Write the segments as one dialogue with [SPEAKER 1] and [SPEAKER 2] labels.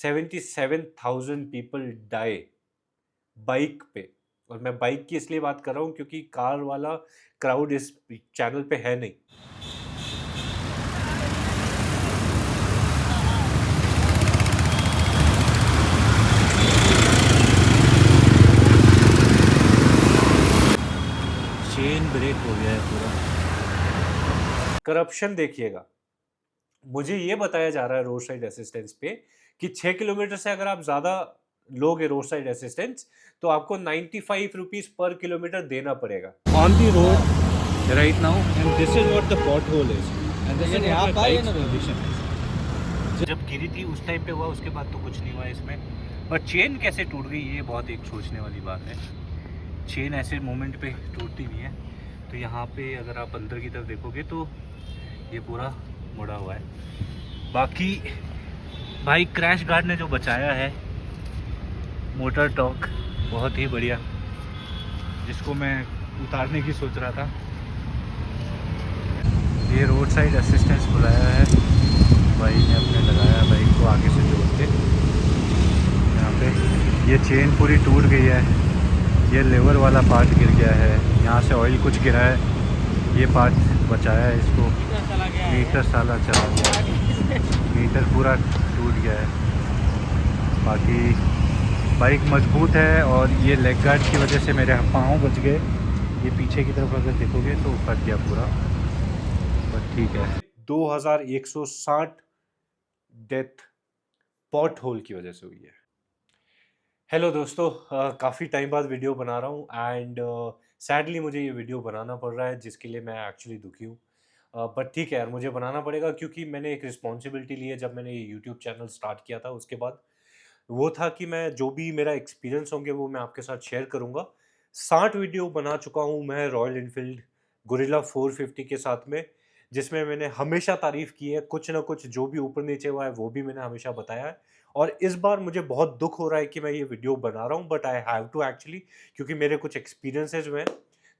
[SPEAKER 1] 77,000 people die bike पे। और मैं बाइक की इसलिए बात कर रहा हूँ क्योंकि कार वाला क्राउड इस चैनल पे है नहीं।
[SPEAKER 2] चेन ब्रेक हो गया है पूरा।
[SPEAKER 1] करप्शन देखिएगा। मुझे ये बताया जा रहा है रोड साइड असिस्टेंस पे कि 6 किलोमीटर से अगर आप ज़्यादा लोगे रोड साइड असिस्टेंस तो आपको 95 रुपीज़ पर किलोमीटर देना पड़ेगा on the road right now, and this is what the pothole is, and this is what the bikes condition is. जब गिरी थी उस टाइम पे हुआ, उसके बाद तो कुछ नहीं हुआ इसमें। पर चेन कैसे टूट गई ये बहुत एक सोचने वाली बात है। चेन ऐसे मोमेंट पे टूटती नहीं है। तो यहाँ पे अगर आप अंदर की तरफ देखोगे तो ये पूरा मुड़ा हुआ है। बाकी भाई क्रैश गार्ड ने जो बचाया है, मोटर टॉक बहुत ही बढ़िया, जिसको मैं उतारने की सोच रहा था। ये रोड साइड असिस्टेंस बुलाया है भाई ने, अपने लगाया बाइक को आगे से जोड़ के। यहाँ पे ये चेन पूरी टूट गई है, ये लेवर वाला पार्ट गिर गया है, यहाँ से ऑयल कुछ गिरा है, ये पार्ट बचाया है इसको। मीटर साला चला गया है, मीटर पूरा टूट गया है। बाकी बाइक मजबूत है और ये लेग गार्ड की वजह से मेरे पाँव बच गए। ये पीछे की तरफ अगर देखोगे तो फट गया पूरा, पर ठीक है। 2160 डेथ पॉट होल की वजह से हुई है। हेलो दोस्तों, काफ़ी टाइम बाद वीडियो बना रहा हूँ एंड सैडली मुझे ये वीडियो बनाना पड़ रहा है, जिसके लिए मैं एक्चुअली दुखी हूँ। बट ठीक है यार, मुझे बनाना पड़ेगा क्योंकि मैंने एक रिस्पॉन्सिबिलिटी ली है जब मैंने ये यूट्यूब चैनल स्टार्ट किया था। उसके बाद वो था कि मैं जो भी मेरा एक्सपीरियंस होंगे वो मैं आपके साथ शेयर करूँगा। 60 वीडियो बना चुका हूँ मैं रॉयल एनफील्ड गुरिल्ला 450 के साथ में, जिसमें मैंने हमेशा तारीफ़ की है। कुछ ना कुछ जो भी ऊपर नीचे हुआ है वो भी मैंने हमेशा बताया है। और इस बार मुझे बहुत दुःख हो रहा है कि मैं ये वीडियो बना रहा हूँ, but I have to actually, क्योंकि मेरे कुछ एक्सपीरियंसेस हुए हैं।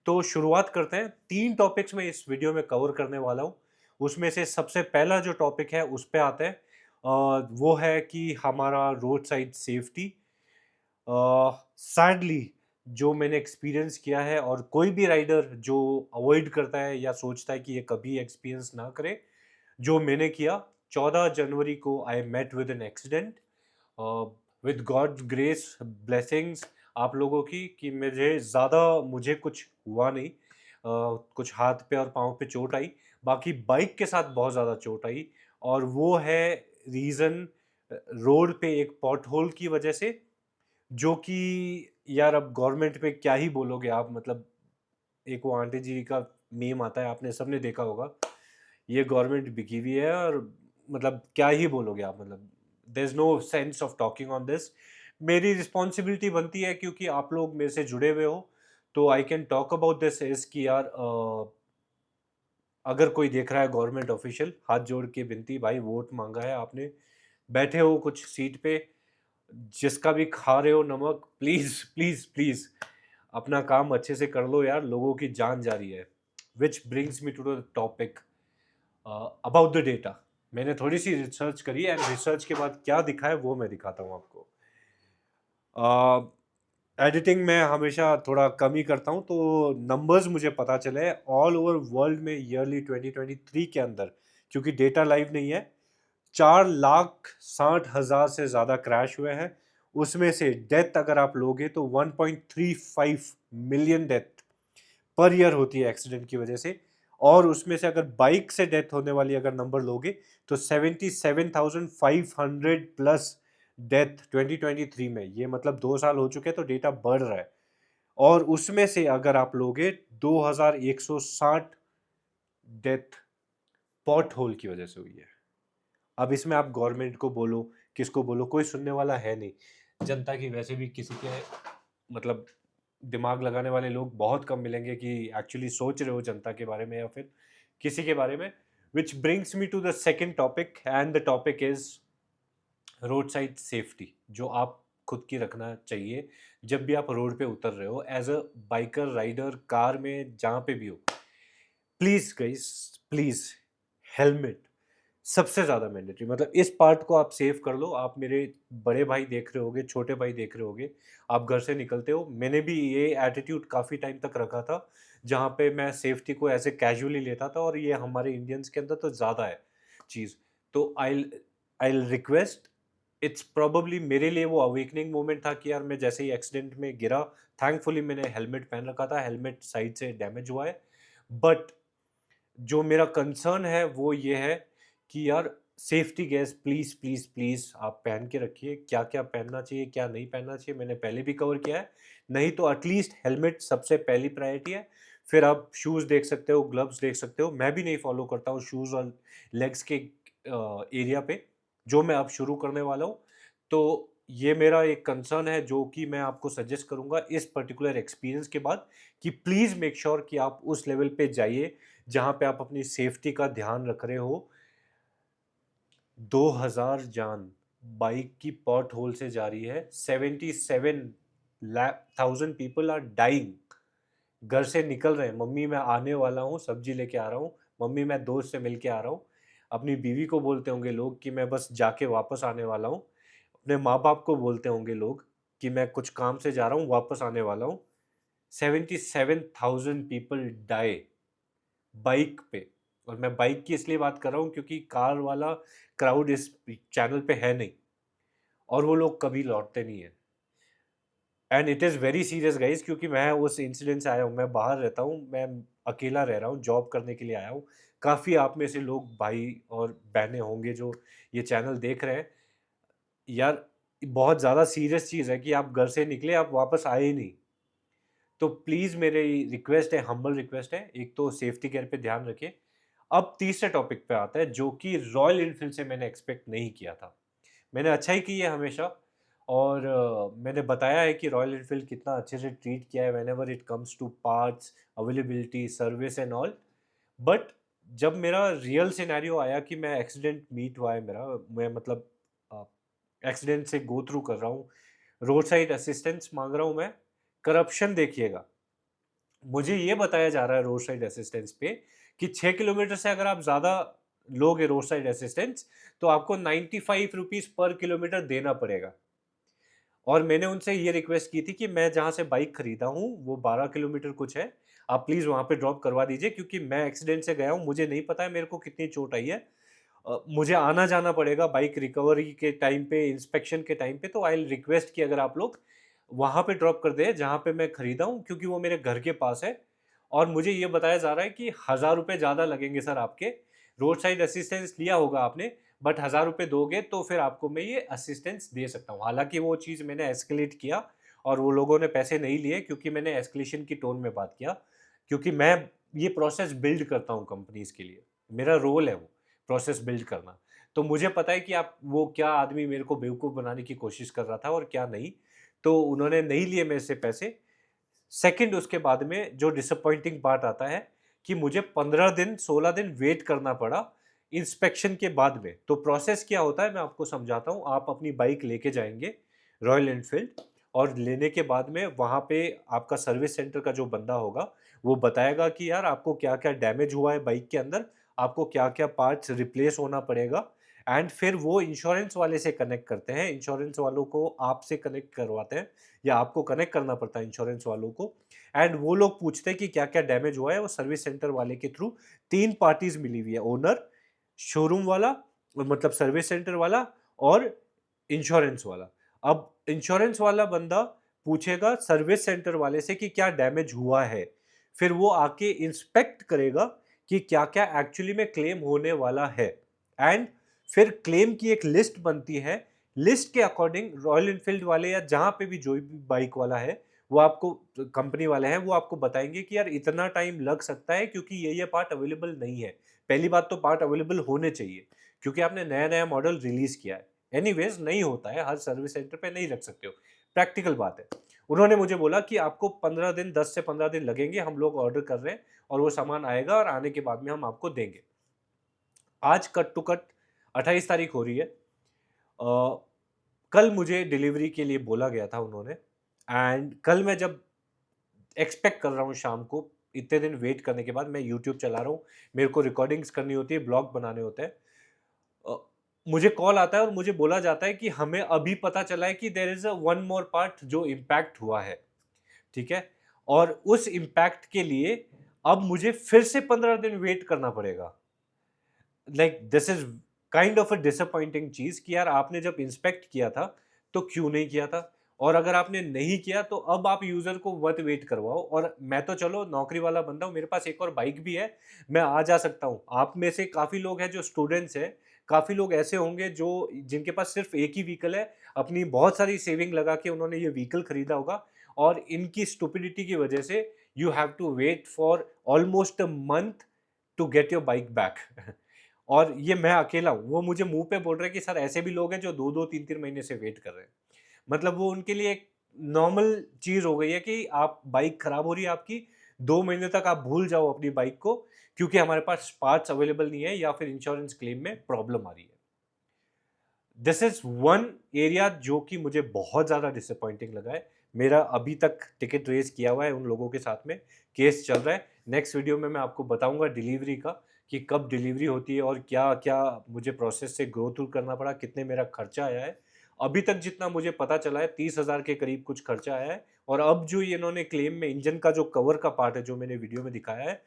[SPEAKER 1] तो शुरुआत करते हैं। 3 टॉपिक्स मैं इस वीडियो में कवर करने वाला हूँ। उसमें से सबसे पहला जो टॉपिक है उस पे आते हैं। वो है कि हमारा रोड साइड सेफ्टी। सैडली जो मैंने एक्सपीरियंस किया है, और कोई भी राइडर जो अवॉइड करता है या सोचता है कि ये कभी एक्सपीरियंस ना करे, जो मैंने किया। 14 जनवरी को I met with an accident, with God grace blessings आप लोगों की, कि मुझे कुछ हुआ नहीं। कुछ हाथ पे और पाँव पे चोट आई, बाकी बाइक के साथ बहुत ज़्यादा चोट आई। और वो है रीज़न रोड पे एक पॉट होल की वजह से, जो कि यार अब गवर्नमेंट पे क्या ही बोलोगे आप। मतलब एक वो आंटी जी का मीम आता है, आपने सबने देखा होगा, ये गवर्नमेंट बिकी हुई है। और मतलब क्या ही बोलोगे आप। मतलब there is no sense of talking on this. मेरी रिस्पॉन्सिबिलिटी बनती है क्योंकि आप लोग मेरे से जुड़े हुए हो, तो I can talk about this is कि यार अगर कोई देख रहा है गवर्नमेंट ऑफिशियल, हाथ जोड़ के विनती भाई, वोट मांगा है आपने, बैठे हो कुछ सीट पे, जिसका भी खा रहे हो नमक, प्लीज प्लीज प्लीज अपना काम अच्छे से कर लो यार, लोगों की जान जा रही है। Which brings me to the topic about the data. मैंने थोड़ी सी रिसर्च करी एंड रिसर्च के बाद क्या दिखा है वो मैं दिखाता हूँ आपको। एडिटिंग में हमेशा थोड़ा कम ही करता हूँ, तो नंबर्स मुझे पता चले ऑल ओवर वर्ल्ड में ईयरली 2023 के अंदर, क्योंकि डेटा लाइव नहीं है, 4,60,000 से ज़्यादा क्रैश हुए हैं। उसमें से डेथ अगर आप लोगे तो 1.35 मिलियन डेथ पर ईयर होती है एक्सीडेंट की वजह से। और उसमें से अगर बाइक से डेथ होने वाली अगर नंबर लोगे तो 77,500 प्लस डेथ 2023 में। ये मतलब 2 साल हो चुके हैं, तो डेटा बढ़ रहा है। और उसमें से अगर आप लोगे 2,160 डेथ पॉट होल की वजह से हुई है। अब इसमें आप गवर्नमेंट को बोलो, किसको बोलो, कोई सुनने वाला है नहीं। जनता की वैसे भी किसी के मतलब दिमाग लगाने वाले लोग बहुत कम मिलेंगे कि एक्चुअली सोच रहे हो जनता के बारे में या फिर किसी के बारे में। Which brings me to the second topic, and the topic is road side safety, जो आप खुद की रखना चाहिए जब भी आप रोड पे उतर रहे हो as a biker, rider, car में, जहाँ पे भी हो। प्लीज गाइस, प्लीज, हेलमेट,
[SPEAKER 3] सबसे ज़्यादा मैंडेटरी, मतलब इस पार्ट को आप सेव कर लो। आप मेरे बड़े भाई देख रहे होगे, छोटे भाई देख रहे होगे, आप घर से निकलते हो, मैंने भी ये एटीट्यूड काफ़ी टाइम तक रखा था, जहाँ पे मैं सेफ्टी को ऐसे कैजुअली लेता था, और ये हमारे इंडियंस के अंदर तो ज़्यादा है चीज़। तो I will request, it's probably मेरे लिए वो अवेकनिंग मोमेंट था कि यार मैं जैसे ही एक्सीडेंट में गिरा, थैंकफुली मैंने हेलमेट पहन रखा था, हेलमेट साइड से डैमेज हुआ है, बट जो मेरा कंसर्न है वो ये है कि यार safety gears please, please, please आप पहन के रखिए। क्या-क्या पहनना चाहिए, क्या नहीं पहनना चाहिए, मैंने पहले भी कवर किया है। नहीं तो एटलीस्ट हेलमेट सबसे पहली प्रायोरिटी है। फिर आप शूज़ देख सकते हो, ग्लव्स देख सकते हो। मैं भी नहीं फ़ॉलो करता हूँ शूज़ और लेग्स के एरिया पे, जो मैं अब शुरू करने वाला हूँ। तो ये मेरा एक कंसर्न है जो कि मैं आपको सजेस्ट करूँगा इस पर्टिकुलर एक्सपीरियंस के बाद, कि प्लीज़ मेक श्योर कि आप उस लेवल पे जाइए जहाँ पे आप अपनी सेफ्टी का ध्यान रख रहे हो। 2000 जान बाइक की पॉट होल से जा रही है, 77,000 पीपल आर डाइंग। घर से निकल रहे हैं, मम्मी मैं आने वाला हूँ, सब्जी लेके आ रहा हूँ, मम्मी मैं दोस्त से मिल के आ रहा हूँ। अपनी बीवी को बोलते होंगे लोग कि मैं बस जाके वापस आने वाला हूँ। अपने माँ बाप को बोलते होंगे लोग कि मैं कुछ काम से जा रहा हूँ, वापस आने वाला हूँ। 77,000 पीपल डाई बाइक पे। और मैं बाइक की इसलिए बात कर रहा हूँ क्योंकि कार वाला क्राउड इस चैनल पे है नहीं, और वो लोग कभी लौटते नहीं है। And it is very serious guys, क्योंकि मैं उस इंसिडेंट से आया हूँ, मैं बाहर रहता हूँ, मैं अकेला रह रहा हूँ, जॉब करने के लिए आया हूँ। काफ़ी आप में से लोग भाई और बहनें होंगे जो ये चैनल देख रहे हैं। यार बहुत ज़्यादा सीरियस चीज़ है कि आप घर से निकले, आप वापस आए ही नहीं। तो प्लीज़ मेरी रिक्वेस्ट है, हम्बल रिक्वेस्ट है, एक तो सेफ्टी गियर पे ध्यान रखिए। अब तीसरे टॉपिक पे आता है जो कि रॉयल एनफील्ड से मैंने एक्सपेक्ट नहीं किया था। मैंने अच्छा ही की है हमेशा, और मैंने बताया है कि रॉयल एनफील्ड कितना अच्छे से ट्रीट किया है whenever it comes two parts, availability, service and all. But जब मेरा रियल सिनेरियो आया कि मैं एक्सीडेंट मीट हुआ है मेरा, मैं मतलब एक्सीडेंट से गो थ्रू कर रहा हूँ, रोड साइड असिस्टेंस माँग रहा हूँ मैं, करप्शन देखिएगा। मुझे ये बताया जा रहा है रोड साइड असिस्टेंस पे कि 6 किलोमीटर से अगर आप ज़्यादा लोगे रोड साइड असिस्टेंस, तो आपको 95 रुपीज़ पर किलोमीटर देना पड़ेगा। और मैंने उनसे ये रिक्वेस्ट की थी कि मैं जहाँ से बाइक खरीदा हूँ, वो 12 किलोमीटर कुछ है, आप प्लीज़ वहाँ पे ड्रॉप करवा दीजिए, क्योंकि मैं एक्सीडेंट से गया हूँ, मुझे नहीं पता है मेरे को कितनी चोट आई है। मुझे आना-जाना पड़ेगा बाइक रिकवरी के टाइम पे, इंस्पेक्शन के टाइम पे, तो आई विल रिक्वेस्ट कि अगर आप लोग वहाँ पे ड्रॉप कर दें जहाँ पे मैं खरीदा हूँ, क्योंकि वो मेरे घर के पास है। और मुझे ये बताया जा रहा है कि ₹1000 ज़्यादा लगेंगे सर आपके। रोड साइड असिस्टेंस लिया होगा आपने, बट ₹1000 दोगे तो फिर आपको मैं ये असिस्टेंस दे सकता हूँ। हालाँकि वो चीज़ मैंने एस्केलेट किया, और वो लोगों ने पैसे नहीं लिए, क्योंकि मैंने एस्केलेशन की टोन में बात किया। क्योंकि मैं ये प्रोसेस बिल्ड करता हूँ कंपनीज़ के लिए। मेरा रोल है वो, प्रोसेस बिल्ड करना। तो मुझे पता है कि आप वो क्या आदमी मेरे को बेवकूफ़ बनाने की कोशिश कर रहा था और क्या नहीं। तो उन्होंने नहीं लिए मेरे से पैसे। सेकंड उसके बाद में जो डिसअपॉइंटिंग पार्ट आता है कि मुझे 15 दिन, 16 दिन वेट करना पड़ा इंस्पेक्शन के बाद में। तो प्रोसेस क्या होता है मैं आपको समझाता हूँ। आप अपनी बाइक लेके जाएँगे रॉयल एनफील्ड, और लेने के बाद में वहाँ पे आपका सर्विस सेंटर का जो बंदा होगा, वो बताएगा कि यार आपको क्या-क्या डैमेज हुआ है बाइक के अंदर, आपको क्या-क्या पार्ट्स रिप्लेस होना पड़ेगा। एंड फिर वो इंश्योरेंस वाले से कनेक्ट करते हैं, इंश्योरेंस वालों को आपसे कनेक्ट करवाते हैं, या आपको कनेक्ट करना पड़ता है इंश्योरेंस वालों को। एंड वो लोग पूछते हैं कि क्या-क्या डैमेज हुआ है, वो सर्विस सेंटर वाले के थ्रू 3 पार्टीज़ मिली हुई है, ओनर, शोरूम वाला, मतलब सर्विस सेंटर वाला, और इंश्योरेंस वाला। अब इंश्योरेंस वाला बंदा पूछेगा सर्विस सेंटर वाले से कि क्या डैमेज हुआ है। फिर वो आके इंस्पेक्ट करेगा कि क्या-क्या एक्चुअली में क्लेम होने वाला है। एंड फिर क्लेम की एक लिस्ट बनती है। लिस्ट के अकॉर्डिंग रॉयल एनफील्ड वाले, या जहाँ पे भी जो भी बाइक वाला है, वो आपको, कंपनी वाले हैं, वो आपको बताएँगे कि यार इतना टाइम लग सकता है क्योंकि ये पार्ट अवेलेबल नहीं है। पहली बात तो पार्ट अवेलेबल होने चाहिए, क्योंकि आपने नया-नया मॉडल रिलीज़ किया है। एनीवेज़ नहीं होता है, हर सर्विस सेंटर पे नहीं रख सकते हो, प्रैक्टिकल बात है। उन्होंने मुझे बोला कि आपको 15 दिन, 10 से 15 दिन लगेंगे, हम लोग ऑर्डर कर रहे हैं, और वो सामान आएगा और आने के बाद में हम आपको देंगे। आज कट टू कट 28 तारीख हो रही है। कल मुझे डिलीवरी के लिए बोला गया था उन्होंने, एंड कल मैं जब एक्सपेक्ट कर रहा हूँ शाम को, इतने दिन वेट करने के बाद मैं यूट्यूब चला रहा हूँ, मेरे को रिकॉर्डिंग्स करनी होती है, ब्लॉग बनाने होते हैं। मुझे कॉल आता है और मुझे बोला जाता है कि हमें अभी पता चला है कि there is a one more part जो इम्पैक्ट हुआ है, ठीक है, और उस इम्पैक्ट के लिए अब मुझे फिर से 15 दिन वेट करना पड़ेगा। Like this is kind of a disappointing चीज कि यार आपने जब इंस्पेक्ट किया था तो क्यों नहीं किया था, और अगर आपने नहीं किया तो अब आप यूजर को मत वेट करवाओ। और मैं तो चलो नौकरी वाला बंदा हूँ, मेरे पास एक और बाइक भी है, मैं आ जा सकता हूँ। आप में से काफी लोग हैं जो स्टूडेंट्स हैं, काफी लोग ऐसे होंगे जो जिनके पास सिर्फ एक ही व्हीकल है, अपनी बहुत सारी सेविंग लगा के उन्होंने ये व्हीकल खरीदा होगा, और इनकी स्टुपिडिटी की वजह से you have to wait for almost a month to get your bike back. और ये मैं अकेला हूँ, वो मुझे मुंह पे बोल रहे हैं कि सर ऐसे भी लोग हैं जो 2-2 3-3 महीने से वेट कर रहे हैं। मतलब वो उनके लिए एक नॉर्मल चीज हो गई है कि आप बाइक खराब हो रही है आपकी, 2 महीने तक आप भूल जाओ अपनी बाइक को, क्योंकि हमारे पास पार्ट्स अवेलेबल नहीं है या फिर इंश्योरेंस क्लेम में प्रॉब्लम आ रही है। दिस इज वन एरिया जो कि मुझे बहुत ज़्यादा डिसअपॉइंटिंग लगा है। मेरा अभी तक टिकट रेस किया हुआ है उन लोगों के साथ में, केस चल रहा है। नेक्स्ट वीडियो में मैं आपको बताऊंगा डिलीवरी का, कि कब डिलीवरी होती है और क्या क्या मुझे प्रोसेस से गो थ्रू करना पड़ा, कितने मेरा खर्चा आया है। अभी तक जितना मुझे पता चला है 30,000 के करीब कुछ खर्चा आया है, और अब जो इन्होंने क्लेम में इंजन का जो कवर का पार्ट है जो मैंने वीडियो में दिखाया है,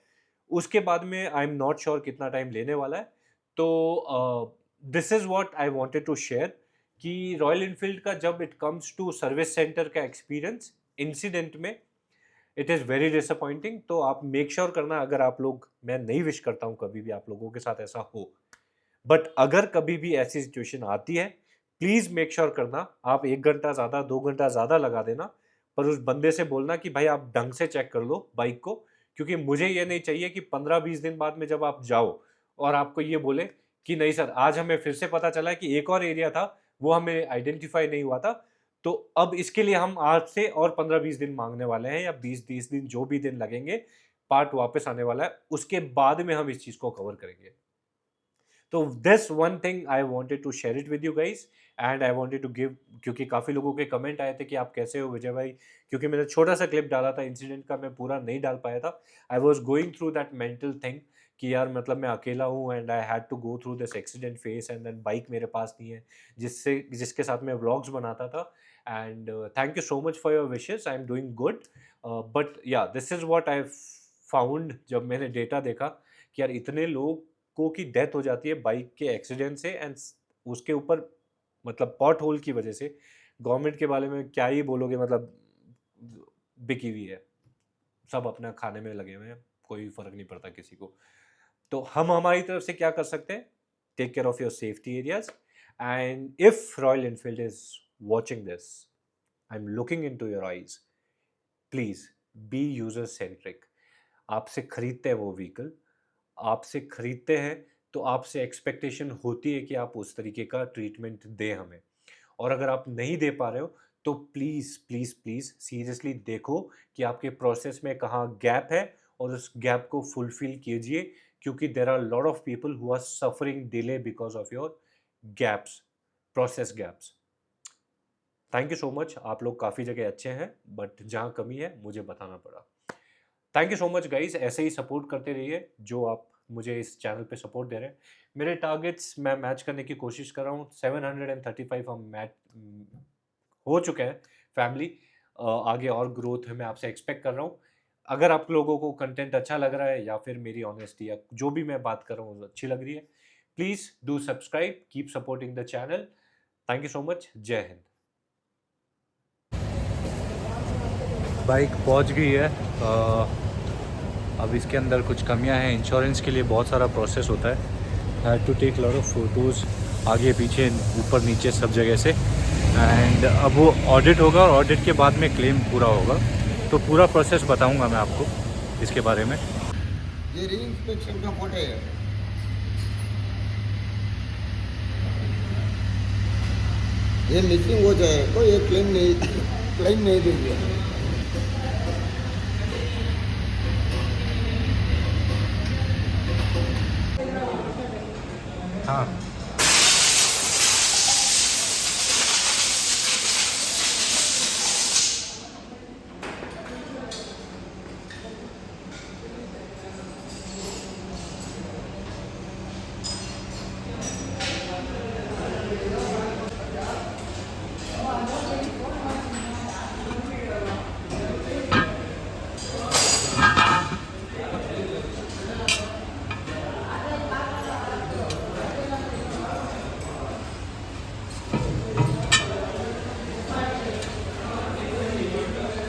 [SPEAKER 3] उसके बाद में आई एम नॉट श्योर कितना टाइम लेने वाला है। तो this is what I wanted to share कि रॉयल इनफील्ड का जब it comes to service centre का एक्सपीरियंस इंसिडेंट में इट इज़ वेरी डिसअपॉइंटिंग। तो आप मेक श्योर करना, अगर आप लोग, मैं नहीं विश करता हूँ कभी भी आप लोगों के साथ ऐसा हो, बट अगर कभी भी ऐसी सिचुएशन आती है, प्लीज़ मेक श्योर करना आप 1 घंटा ज़्यादा 2 घंटा ज़्यादा लगा देना, पर उस बंदे से बोलना कि भाई आप ढंग से चेक कर लो बाइक को, क्योंकि मुझे ये नहीं चाहिए कि 15-20 दिन बाद में जब आप जाओ और आपको ये बोले कि नहीं सर आज हमें फिर से पता चला कि एक और एरिया था वो हमें आइडेंटिफाई नहीं हुआ था, तो अब इसके लिए हम आज से और 15-20 दिन मांगने वाले हैं, या 20-30 दिन जो भी दिन लगेंगे, पार्ट वापस आने वाला है, उसके बाद में हम इस चीज़ को कवर करेंगे। तो this one thing I wanted to share it with you guys, and I wanted to give, क्योंकि काफ़ी लोगों के कमेंट आए थे कि आप कैसे हो विजय भाई, क्योंकि मैंने छोटा सा क्लिप डाला था इंसिडेंट का, मैं पूरा नहीं डाल पाया था। I was going through that mental thing कि यार मतलब मैं अकेला हूँ and I had to go through this accident phase, and then bike मेरे पास नहीं है जिसके साथ मैं व्लॉग्स बनाता था। And thank you so much for your wishes, I am doing good, but yeah this is what I found जब मैंने डेटा देखा कि यार इतने लोगों की डेथ हो जाती है बाइक के एक्सीडेंट से, एंड उसके ऊपर मतलब पॉट होल की वजह से। गवर्नमेंट के बारे में क्या ही बोलोगे, मतलब बिकी हुई है, सब अपना खाने में लगे हुए हैं, कोई फर्क नहीं पड़ता किसी को। तो हम हमारी तरफ से क्या कर सकते हैं, take care of your safety areas, and if Royal Enfield is watching this, I am looking into your eyes, please be user centric. आपसे खरीदते हैं वो व्हीकल, आपसे खरीदते हैं तो आपसे एक्सपेक्टेशन होती है कि आप उस तरीके का ट्रीटमेंट दें हमें, और अगर आप नहीं दे पा रहे हो तो प्लीज़ प्लीज़ प्लीज़ सीरियसली देखो कि आपके प्रोसेस में कहाँ गैप है, और उस गैप को फुलफिल कीजिए, क्योंकि there are lot of people who are suffering delay because of your gaps, process gaps. Thank you so much, आप लोग काफ़ी जगह अच्छे हैं, बट जहाँ कमी है मुझे बताना पड़ा। Thank you so much guys, ऐसे ही सपोर्ट करते रहिए जो आप मुझे इस चैनल पे सपोर्ट दे रहे हैं। मेरे टारगेट्स मैं मैच करने की कोशिश कर रहा हूँ, 735 हम मैच हो चुके हैं फैमिली, आगे और ग्रोथ है मैं आपसे एक्सपेक्ट कर रहा हूँ। अगर आप लोगों को कंटेंट अच्छा लग रहा है, या फिर मेरी ऑनेस्टी या जो भी मैं बात कर रहा हूँ अच्छी लग रही है, please do subscribe, keep supporting the channel. Thank you so much, जय हिंद।
[SPEAKER 1] बाइक पहुंच गई है, अब इसके अंदर कुछ कमियां हैं। इंश्योरेंस के लिए बहुत सारा प्रोसेस होता है, had to take lot of photos आगे पीछे ऊपर नीचे सब जगह से, एंड अब वो ऑडिट होगा, और ऑडिट के बाद में क्लेम पूरा होगा। तो पूरा प्रोसेस बताऊंगा मैं आपको इसके बारे में।
[SPEAKER 4] ये री इंस्पेक्शन का फोटो है। ये मिसिंग हो जाए तो ये क्लेम नहीं देंगे।
[SPEAKER 1] हाँ